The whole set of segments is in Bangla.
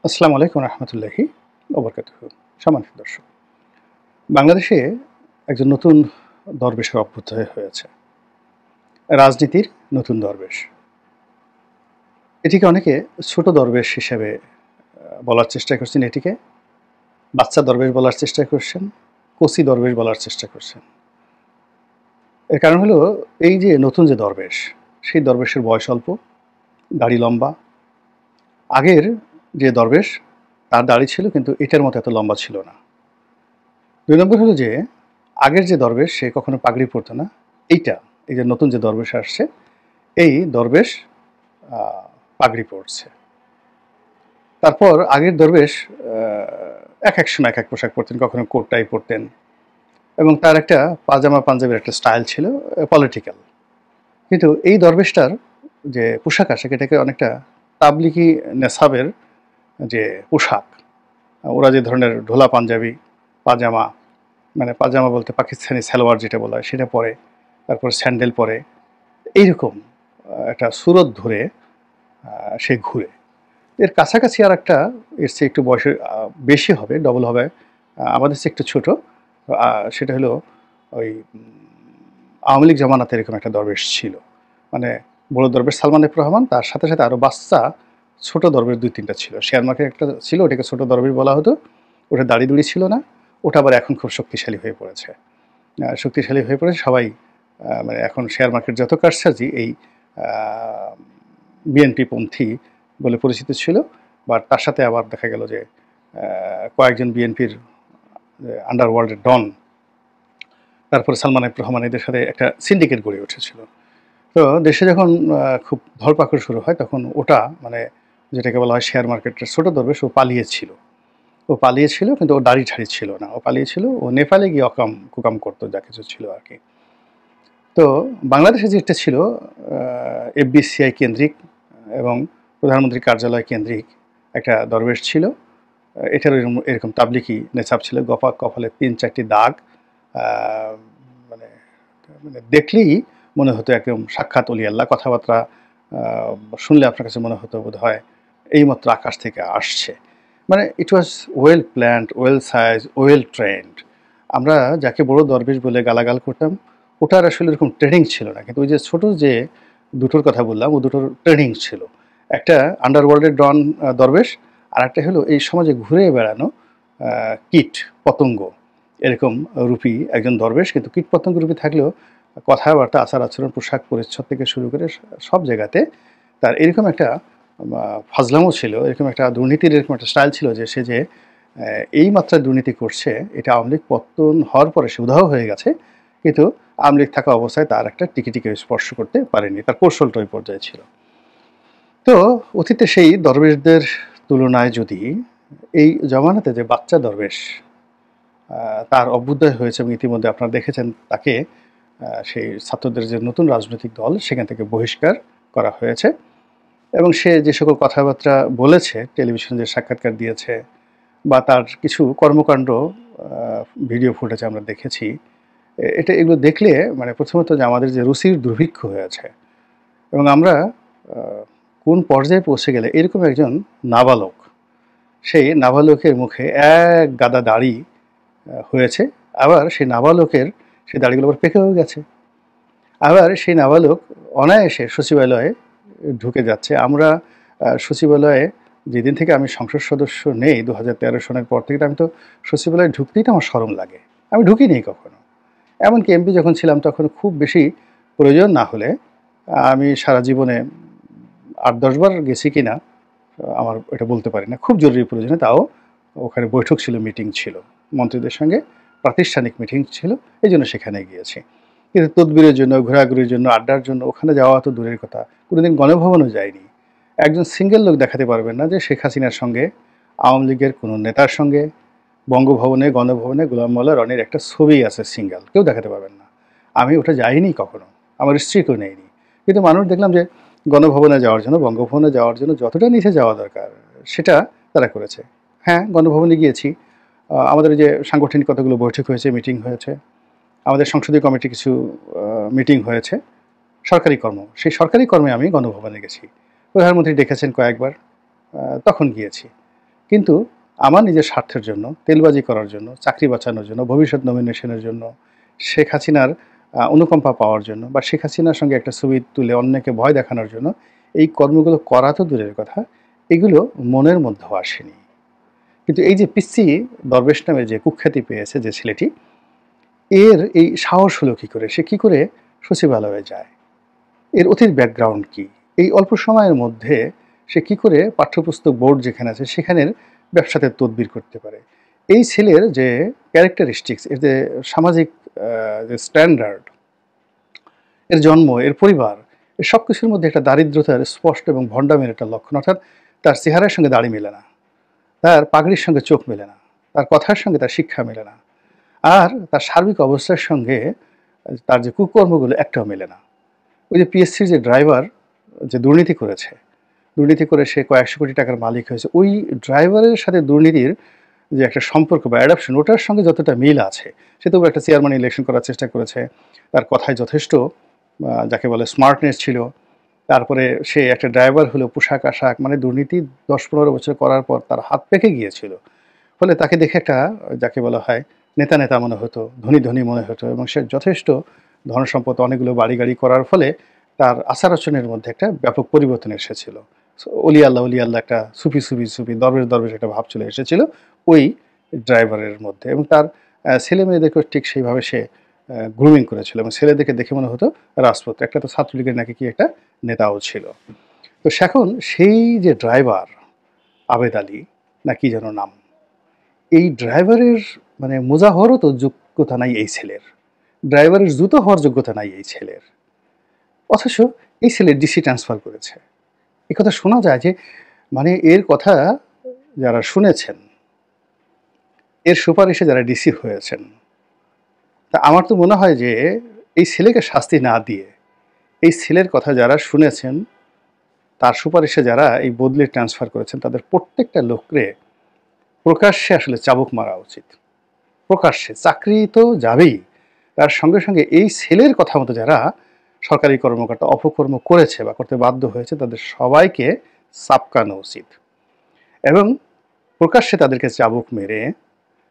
আসসালামু আলাইকুম রহমতুল্লাহি ওবরকাতুহু। সম্মানিত দর্শক, বাংলাদেশে একজন নতুন দরবেশের অভ্যুদয় হয়েছে। রাজনীতির নতুন দরবেশ। এটিকে অনেকে ছোট দরবেশ হিসেবে বলার চেষ্টা করছেন, এটিকে বাচ্চা দরবেশ বলার চেষ্টা করছেন, কচি দরবেশ বলার চেষ্টা করছেন। এর কারণ হলো এই যে নতুন যে দরবেশ, সেই দরবেশের বয়স অল্প, দাড়ি লম্বা। আগের যে দরবেশ তার দাড়ি ছিল কিন্তু এটার মতো এত লম্বা ছিল না। ২ নম্বর হলো যে আগের যে দরবেশ সে কখনো পাগড়ি পরতো না। এই যে নতুন যে দরবেশ আসছে, এই দরবেশ পাগড়ি পরছে। তারপর আগের দরবেশ এক সময় এক পোশাক পরতেন, কখনো কোট টাই পরতেন এবং তার একটা পাজামা পাঞ্জাবির একটা স্টাইল ছিল পলিটিক্যাল। কিন্তু এই দরবেশটার যে পোশাক আশাক এটাকে অনেকটা তাবলিগি নেসাবের যে পোশাক, ওরা যে ধরনের ঢোলা পাঞ্জাবি, পাজামা, মানে পাজামা বলতে পাকিস্তানি সালোয়ার যেটা বলা হয় সেটা পরে, তারপর স্যান্ডেল পরে, এইরকম একটা সুরত ধরে সে ঘুরে। এর কাছাকাছি আর একটা, এর চেয়ে একটু বয়সে বেশি হবে, ডবল হবে, আমাদের চেয়ে একটু ছোট, সেটা হলো ওই আওয়ামী লীগ জামানাতে এরকম একটা দরবেশ ছিল। মানে বড় দরবেশ সালমান এফ রহমান, তার সাথে সাথে আরও বাচ্চা ছোট দরবেশ ২-৩টা ছিল। শেয়ার মার্কেট একটা ছিল, ওটাকে ছোট দরবেশ বলা হতো। ওটা দাড়ি দুড়ি ছিল না, ওটা আবার এখন খুব শক্তিশালী হয়ে পড়েছে। সবাই মানে এখন শেয়ার মার্কেট যত কারসাজি এই বিএনপি পন্থী বলে পরিচিত ছিল। বা তার সাথে আবার দেখা গেল যে কয়েকজন বিএনপির আন্ডারওয়ার্ল্ডের ডন, তারপরে সালমান এফ রহমান, এদের সাথে একটা সিন্ডিকেট গড়ে উঠেছিল। তো দেশে যখন খুব ধরপাকড় শুরু হয় তখন ওটা মানে যেটাকে বলা হয় শেয়ার মার্কেটের ছোট দরবেশ, ও পালিয়েছিল কিন্তু ও দাড়ি ঠাড়ি ছিল না। ও পালিয়েছিল, ও নেপালে গিয়ে কুকাম করতো, যা কিছু ছিল আর কি। তো বাংলাদেশে যেটা ছিল এফবিসিআই কেন্দ্রিক এবং প্রধানমন্ত্রীর কার্যালয় কেন্দ্রিক একটা দরবেশ ছিল। এটার এরকম তাবলিকি নেছাব ছিল, কপালে ৩-৪টি দাগ। মানে মানে দেখলেই মনে হতো একদম সাক্ষাৎ অলি আল্লাহ। কথাবার্তা শুনলে আপনার কাছে মনে হতো বোধ হয় এইমাত্র আকাশ থেকে আসছে। মানে it was well planned, well size, well trend. আমরা যাকে বড় দরবেশ বলে গালাগাল করতাম, ওটার আসলে এরকম ট্রেনিং ছিল না। কিন্তু ওই যে ছোট যে দুটোর কথা বললাম, ও দুটোর ট্রেনিং ছিল। একটা আন্ডারওয়ার্ল্ডের ডন দরবেশ, আর একটা হলো এই সমাজে ঘুরে বেড়ানো কীট পতঙ্গ এরকম রূপী একজন দরবেশ। কিন্তু কীট পতঙ্গ রূপী থাকলেও কথাবার্তা, আচার আচরণ, পোশাক পরিচ্ছদ থেকে শুরু করে সব জায়গাতে তার এরকম একটা ফাজলামো ছিল, এরকম একটা দুর্নীতির এরকম একটা স্টাইল ছিল যে সে যে এই মাত্রায় দুর্নীতি করছে, এটা আওয়ামী লীগ পতন হওয়ার পরে সে উধাও হয়ে গেছে। কিন্তু আওয়ামী লীগ থাকা অবস্থায় তার একটা টিকিটিকে স্পর্শ করতে পারেনি, তার কৌশলটা ওই পর্যায়ে ছিল। তো অতীতে সেই দরবেশদের তুলনায় যদি এই জমানাতে যে বাচ্চা দরবেশ তার অভ্যুদয় হয়েছে এবং ইতিমধ্যে আপনারা দেখেছেন তাকে সেই ছাত্রদের যে নতুন রাজনৈতিক দল সেখান থেকে বহিষ্কার করা হয়েছে। এবং সে যে সকল কথাবার্তা বলেছে, টেলিভিশনে যে সাক্ষাৎকার দিয়েছে বা তার কিছু কর্মকাণ্ড ভিডিও ফুটেজে আমরা দেখেছি, এগুলো দেখলে মানে প্রথমত যে আমাদের যে রুচির দুর্ভিক্ষ হয়েছে এবং আমরা কোন পর্যায়ে পৌঁছে গেলে এরকম একজন নাবালক, সেই নাবালকের মুখে এক গাদা দাড়ি হয়েছে, আবার সেই নাবালকের সেই দাড়িগুলো আবার পেকেও গেছে, আবার সেই নাবালক অনায়াসে সচিবালয়ে ঢুকে যাচ্ছে। আমরা সচিবালয়ে যেদিন থেকে আমি সংসদ সদস্য নেই 2013 সনের পর থেকে, আমি তো সচিবালয়ে ঢুকতেই তো আমার শরম লাগে, আমি ঢুকিনি কখনো। এমনকি এমপি যখন ছিলাম তখন খুব বেশি প্রয়োজন না হলে আমি সারা জীবনে 8-10 বার গেছি কিনা আমার এটা বলতে পারি না। খুব জরুরি প্রয়োজনে তাও ওখানে বৈঠক ছিল, মিটিং ছিল, মন্ত্রীদের সঙ্গে প্রাতিষ্ঠানিক মিটিং ছিল, এই জন্য সেখানে গিয়েছি। কিন্তু তদবিরের জন্য, ঘোরাঘুরির জন্য, আড্ডার জন্য ওখানে যাওয়া তো দূরের কথা, কোনোদিন গণভবনও যায়নি। একজন সিঙ্গেল লোক দেখাতে পারবেন না যে শেখ হাসিনার সঙ্গে, আওয়ামী লীগের কোনো নেতার সঙ্গে বঙ্গভবনে, গণভবনে গোলাম মোল্লা রনির একটা ছবি আছে সিঙ্গেল, কেউ দেখাতে পারবেন না। আমি ওটা যাইনি কখনো, আমার স্ত্রীকেও নেয়নি। কিন্তু মানুষ দেখলাম যে গণভবনে যাওয়ার জন্য, বঙ্গভবনে যাওয়ার জন্য যতটা নিচে যাওয়া দরকার সেটা তারা করেছে। হ্যাঁ, গণভবনে গিয়েছি, আমাদের যে সাংগঠনিক কতগুলো বৈঠক হয়েছে, মিটিং হয়েছে, আমাদের সংসদীয় কমিটি কিছু মিটিং হয়েছে, সরকারি কর্ম, সেই সরকারি কর্মে আমি গণভবনে গেছি। প্রধানমন্ত্রী ডেকেছেন কয়েকবার, তখন গিয়েছি। কিন্তু আমার নিজের স্বার্থের জন্য, তেলবাজি করার জন্য, চাকরি বাঁচানোর জন্য, ভবিষ্যৎ নমিনেশনের জন্য, শেখ হাসিনার অনুকম্পা পাওয়ার জন্য বা শেখ হাসিনার সঙ্গে একটা ছবি তুলে অন্যকে ভয় দেখানোর জন্য এই কর্মগুলো করা তো দূরের কথা, এগুলো মনের মধ্যেও আসেনি। কিন্তু এই যে পিচ্চি দরবেশ নামে যে কুখ্যাতি পেয়েছে যে ছেলেটি, এর এই সাহস হলো কী করে? সে কী করে সচিবালয়ে যায়? এর অতীত ব্যাকগ্রাউন্ড কী? এই অল্প সময়ের মধ্যে সে কী করে পাঠ্যপুস্তক বোর্ড যেখানে আছে সেখানের ব্যবসাতে তদবির করতে পারে? এই ছেলের যে ক্যারেক্টারিস্টিক্স, এর যে সামাজিক যে স্ট্যান্ডার্ড, এর জন্ম, এর পরিবার, এর সব কিছুর মধ্যে একটা দারিদ্রতার স্পষ্ট এবং ভণ্ডামির একটা লক্ষণ। অর্থাৎ তার চেহারার সঙ্গে দাড়ি মেলে না, তার পাগড়ির সঙ্গে চোখ মেলে না, তার কথার সঙ্গে তার শিক্ষা মেলে না, আর তার সার্বিক অবস্থার সঙ্গে তার যে কুকর্মগুলো একটাও মেলে না। ওই যে পিএসসির যে ড্রাইভার যে দুর্নীতি করেছে, দুর্নীতি করে সে কয়েকশো কোটি টাকার মালিক হয়েছে, ওই ড্রাইভারের সাথে দুর্নীতির যে একটা সম্পর্ক বা অ্যাডাপশন, ওটার সঙ্গে যতটা মিল আছে, সে তবু একটা চেয়ারম্যান ইলেকশন করার চেষ্টা করেছে। তার কথায় যথেষ্ট যাকে বলে স্মার্টনেস ছিল। তারপরে সে একটা ড্রাইভার হলো, পোশাক আশাক, মানে দুর্নীতি 10-15 বছর করার পর তার হাত পেকে গিয়েছিল। ফলে তাকে দেখে একটা যাকে বলা হয় নেতা নেতা মনে হতো, ধনী ধনী মনে হতো, এবং সে যথেষ্ট ধনসম্পদ, অনেকগুলো বাড়ি গাড়ি করার ফলে তার আচার আচরণের মধ্যে একটা ব্যাপক পরিবর্তন এসেছিল। অলি আল্লাহ একটা সুফি সুফি সুফি দরবেশ দরবেশ একটা ভাব চলে এসেছিল ওই ড্রাইভারের মধ্যে। এবং তার ছেলে মেয়েদেরকেও ঠিক সেইভাবে সে গ্রুমিং করেছিল, এবং ছেলেদেরকে দেখে মনে হতো রাজপুত। একটা তো ছাত্রলীগের নাকি কি একটা নেতাও ছিল। তো এখন সেই যে ড্রাইভার আবেদ আলী না কি যেন নাম, এই ড্রাইভারের মানে মোজা হওয়ারও তো যোগ্যতা নাই এই ছেলের, ড্রাইভারের জুতো হওয়ার যোগ্যতা নাই এই ছেলের, অথচ এই ছেলে ডিসি ট্রান্সফার করেছে। এ কথা শোনা যায় যে মানে এর কথা যারা শুনেছেন, এর সুপারিশে যারা ডিসি হয়েছেন, তা আমার তো মনে হয় যে এই ছেলেকে শাস্তি না দিয়ে এই ছেলের কথা যারা শুনেছেন, তার সুপারিশে যারা এই বদলি ট্রান্সফার করেছেন, তাদের প্রত্যেকটা লোকরে প্রকাশ্যে আসলে চাবুক মারা উচিত। প্রকাশ্যে। চাকরি তো যাবেই, তার সঙ্গে সঙ্গে এই ছেলের কথা মতো যারা সরকারি কর্মকর্তা অপকর্ম করেছে বা করতে বাধ্য হয়েছে, তাদের সবাইকে সাপকানো উচিত, এবং প্রকাশ্যে তাদেরকে চাবুক মেরে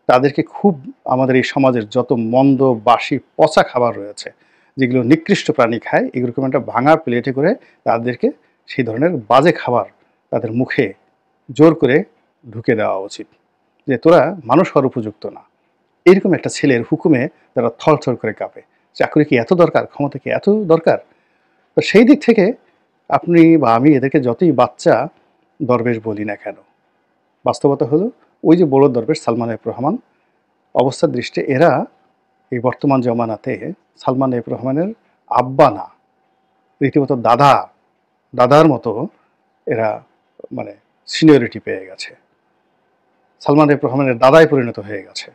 তাদেরকে খুব আমাদের এই সমাজের যত মন্দ বাসি পচা খাবার রয়েছে, যেগুলো নিকৃষ্ট প্রাণী খায়, এগুলোকে একটা ভাঙা প্লেটে করে তাদেরকে সেই ধরনের বাজে খাবার তাদের মুখে জোর করে ঢুকে দেওয়া উচিত, যে তোরা মানুষ হওয়ার উপযুক্ত না। এরকম একটা ছেলের হুকুমে তারা থরথর করে কাঁপে। চাকরি কি এত দরকার? ক্ষমতা কি এত দরকার? তো সেই দিক থেকে আপনি বা আমি এদেরকে যতই বাচ্চা দরবেশ বলি না কেন, বাস্তবতা হলো ওই যে বড় দরবেশ সালমান এফ রহমান, অবস্থার দৃষ্টি এরা এই বর্তমান জমানাতে সালমান এফ রহমানের আব্বা না, রীতিমতো দাদার মতো এরা মানে সিনিয়রিটি পেয়ে গেছে, সালমান এফ রহমানের দাদায় পরিণত হয়ে গেছে।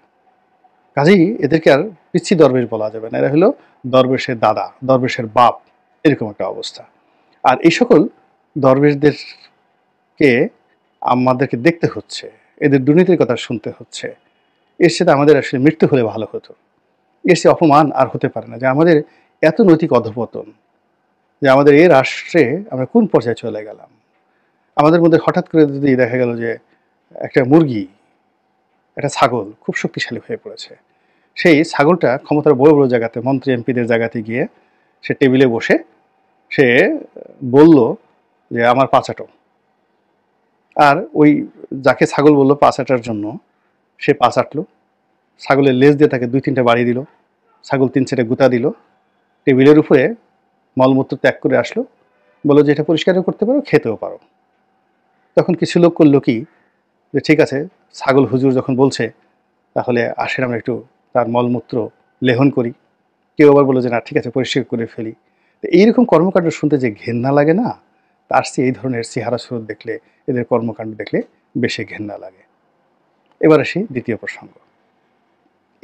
কাজেই এদেরকে আর পিচ্ছি দরবেশ বলা যাবে না, এরা হলো দরবেশের দাদা, দরবেশের বাপ, এরকম একটা অবস্থা। আর এই সকল দরবেশদেরকে আমাদেরকে দেখতে হচ্ছে, এদের দুর্নীতির কথা শুনতে হচ্ছে। এর সাথে আমাদের আসলে মৃত্যু হলে ভালো হতো। এর সে অপমান আর হতে পারে না যে আমাদের এত নৈতিক অধঃপতন, যে আমাদের এই রাষ্ট্রে আমরা কোন পর্যায়ে চলে গেলাম। আমাদের মধ্যে হঠাৎ করে যদি দেখা গেল যে একটা মুরগি, একটা ছাগল খুব শক্তিশালী হয়ে পড়েছে, সেই ছাগলটা ক্ষমতার বড় বড় জায়গাতে, মন্ত্রী এমপিদের জায়গাতে গিয়ে সে টেবিলে বসে সে বলল যে আমার পা চাটো, আর ওই যাকে ছাগল বললো পা চাটার জন্য সে পা চাটলো, ছাগলের লেজ দিয়ে তাকে 2-3টা বাড়ি দিল, ছাগল 3-4 গুঁতা দিল, টেবিলের উপরে মলমূত্র ত্যাগ করে আসলো, বললো যে এটা পরিষ্কারও করতে পারো, খেতেও পারো। তখন কিছু লোক করলো কি, যে ঠিক আছে ছাগল হুজুর যখন বলছে তাহলে আসেন আমরা একটু তার মলমূত্র লেহন করি। কেউ আবার বললো যে না ঠিক আছে পরিষ্কার করে ফেলি। তো এইরকম কর্মকাণ্ড শুনতে যে ঘেন্না লাগে না, তার চেয়ে এই ধরনের চেহারা সুরত দেখলে, এদের কর্মকাণ্ড দেখলে বেশি ঘেন্না লাগে। এবার আসি দ্বিতীয় প্রসঙ্গ।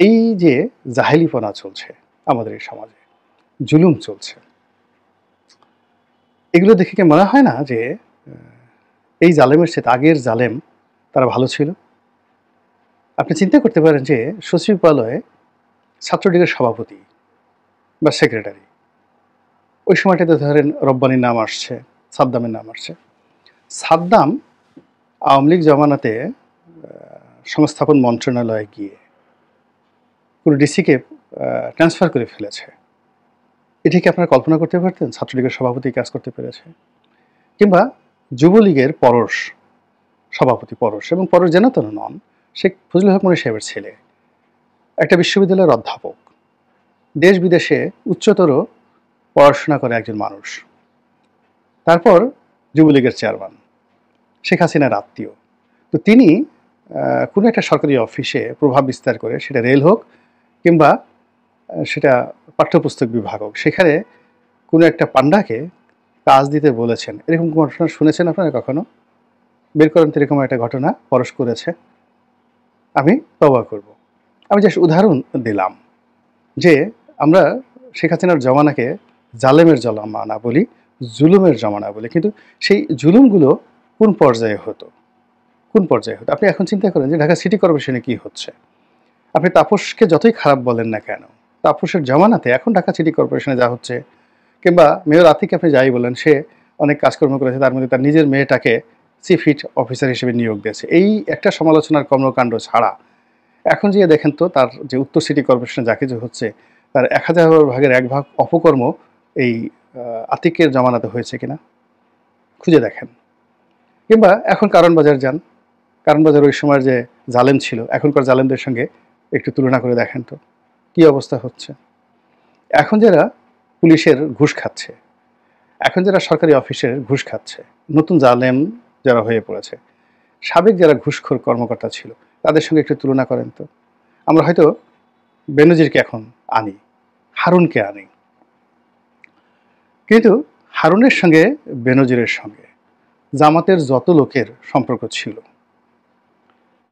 এই যে জাহেলিপনা চলছে আমাদের এই সমাজে, জুলুম চলছে, এগুলো দেখে কি মনে হয় না যে এই জালেমের সাথে আগের জালেম তারা ভালো ছিল? আপনি চিন্তা করতে পারেন যে সচিবালয়ে ছাত্রলীগের সভাপতি বা সেক্রেটারি, ওই সময়টাতে ধরেন রব্বানির নাম আসছে, সাদ্দামের নাম আসছে। সাদ্দাম আওয়ামী লীগ জমানাতে সংস্থাপন মন্ত্রণালয়ে গিয়ে পুরো ডিসিকে ট্রান্সফার করে ফেলেছে। এটি কি আপনারা কল্পনা করতে পারতেন ছাত্রলীগের সভাপতি কাজ করতে পেরেছে? কিংবা যুবলীগের পরশ সভাপতি পরশ, এবং পরশ যেন তেন নন, শেখ ফজলুল হক মনি সাহেবের ছেলে, একটা বিশ্ববিদ্যালয়ের অধ্যাপক, দেশ বিদেশে উচ্চতর পড়াশোনা করে একজন মানুষ, তারপর যুবলীগের চেয়ারম্যান, শেখ হাসিনার আত্মীয়। তো তিনি কোনো একটা সরকারি অফিসে প্রভাব বিস্তার করে, সেটা রেল হোক কিংবা সেটা পাঠ্যপুস্তক বিভাগ হোক, সেখানে কোনো একটা পান্ডাকে কাজ দিতে বলেছেন। এরকম ঘটনা শুনেছেন আপনারা কখনো? বের করেন তো এরকম একটা ঘটনা পরশ করেছে। আমি তওবা করব। আমি জাস্ট উদাহরণ দিলাম যে আমরা শেখ হাসিনার জমানাকে জালেমের জমানা বলি, জুলুমের জমানা বলি, কিন্তু সেই জুলুমগুলো কোন পর্যায়ে হতো, কোন পর্যায়ে হতো? আপনি এখন চিন্তা করেন যে ঢাকা সিটি কর্পোরেশনে কি হচ্ছে। আপনি তাপসকে যতই খারাপ বলেন না কেন, তাপসের জমানাতে এখন ঢাকা সিটি কর্পোরেশনে যা হচ্ছে, কিংবা মেয়র আতিককে আপনি যাই বলেন, সে অনেক কাজকর্ম করেছে, তার মধ্যে তার নিজের মেয়েটাকে চিফ হিট অফিসার হিসেবে নিয়োগ দিয়েছে। এই একটা সমালোচনার কর্মকাণ্ড ছাড়া এখন যে দেখেন তো তার যে উত্তর সিটি কর্পোরেশনে যা কিছু হচ্ছে, তার 1000 ভাগের 1 ভাগ অপকর্ম এই আতিকের জমানাতে হয়েছে কিনা খুঁজে দেখেন। কিংবা এখন কারণ বাজার যান, কারণ বাজার ওই সময় যে জালেম ছিল, এখনকার জালেমদের সঙ্গে একটু তুলনা করে দেখেন তো কী অবস্থা হচ্ছে। এখন যারা পুলিশের ঘুষ খাচ্ছে, এখন যারা সরকারি অফিসের ঘুষ খাচ্ছে, নতুন জালেম যারা হয়ে পড়েছে, সাবেক যারা ঘুষখোর কর্মকর্তা ছিল, তাদের সঙ্গে একটু তুলনা করেন তো। আমরা হয়তো বেনজিরকে এখন আনি, হারুনকে আনি, কিন্তু হারুনের সঙ্গে বেনজিরের সঙ্গে জামাতের যত লোকের সম্পর্ক ছিল,